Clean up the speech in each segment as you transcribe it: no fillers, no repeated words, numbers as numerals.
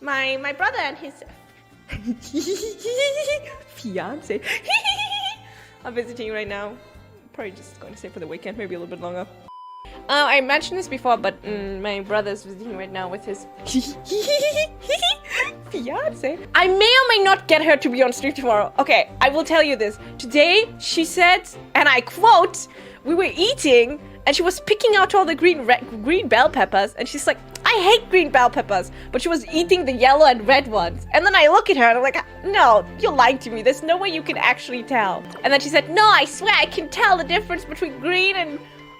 my brother and his fiance are visiting right now. Probably just going to stay for the weekend, maybe a little bit longer. I mentioned this before, but my brother's visiting right now with his fiance. I may or may not get her to be on stream tomorrow. Okay, I will tell you this. Today, she said, and I quote, we were eating, and she was picking out all the green bell peppers, and she's like, I hate green bell peppers, but she was eating the yellow and red ones. And then I look at her, and I'm like, no, you're lying to me. There's no way you can actually tell. And then she said, no, I swear I can tell the difference between green and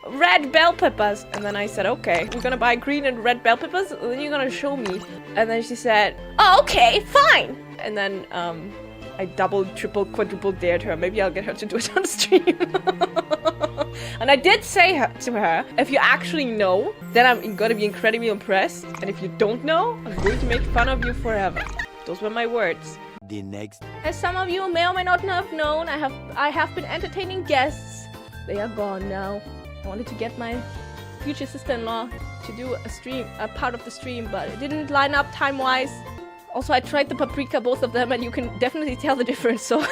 red bell peppers. And then I said, okay, we're gonna buy green and red bell peppers, and then you're gonna show me. And then she said, oh, okay, fine. And then I double, triple, quadruple dared her. Maybe I'll get her to do it on stream. And I did say to her, if you actually know, then I'm gonna be incredibly impressed. And if you don't know, I'm going to make fun of you forever. Those were my words. The next. As some of you may or may not have known, I have been entertaining guests. They are gone now. I wanted to get my future sister-in-law to do a part of the stream, but it didn't line up time-wise. Also, I tried the paprika, both of them, and you can definitely tell the difference, so...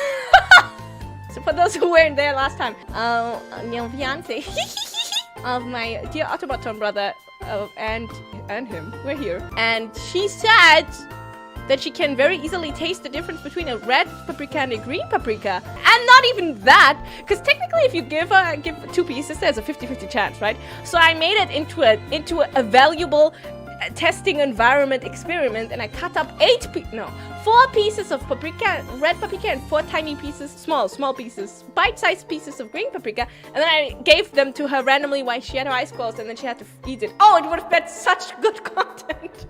So for those who weren't there last time, your fiance of my dear automaton brother and him, we're here. And she said that she can very easily taste the difference between a red paprika and a green paprika. And not even that, because technically if you give 2 pieces, there's a 50-50 chance, right? So I made it into a valuable testing environment experiment, and I cut up 4 pieces of paprika, red paprika, and 4 tiny pieces, small pieces, bite-sized pieces of green paprika, and then I gave them to her randomly while she had her eyes closed, and then she had to eat it. Oh, it would have been such good content.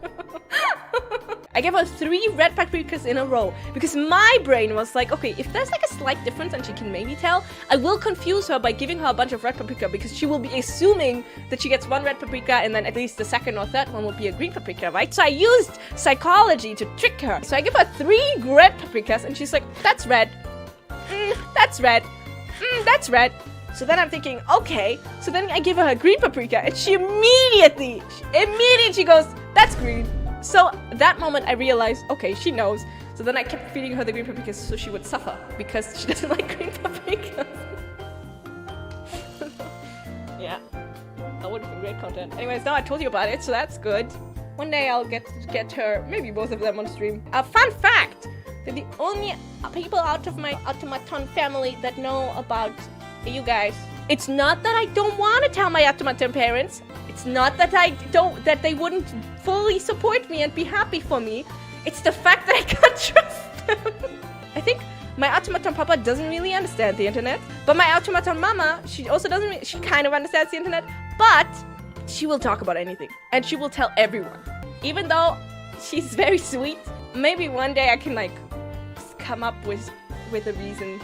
I gave her 3 red paprikas in a row because my brain was like, okay, if there's like a slight difference and she can maybe tell, I will confuse her by giving her a bunch of red paprika because she will be assuming that she gets 1 red paprika and then at least the second or third one will be a green paprika, right? So I used psychology to trick her. So I give her 3 red paprikas and she's like, that's red. That's red. That's red. So then I'm thinking, okay. So then I give her a green paprika and she immediately goes, that's green. So that moment I realized, okay, she knows. So then I kept feeding her the green paprikas so she would suffer because she doesn't like green paprikas. Yeah, that would have been great content. Anyways, now I told you about it, so that's good. One day I'll get her, maybe both of them on stream. A fun fact, they're the only people out of my automaton family that know about you guys. It's not that I don't want to tell my automaton parents. It's not that that they wouldn't fully support me and be happy for me. It's the fact that I can't trust them. I think my automaton papa doesn't really understand the internet, but my automaton mama, she also doesn't. She kind of understands the internet, but she will talk about anything and she will tell everyone. Even though she's very sweet, maybe one day I can like come up with a reason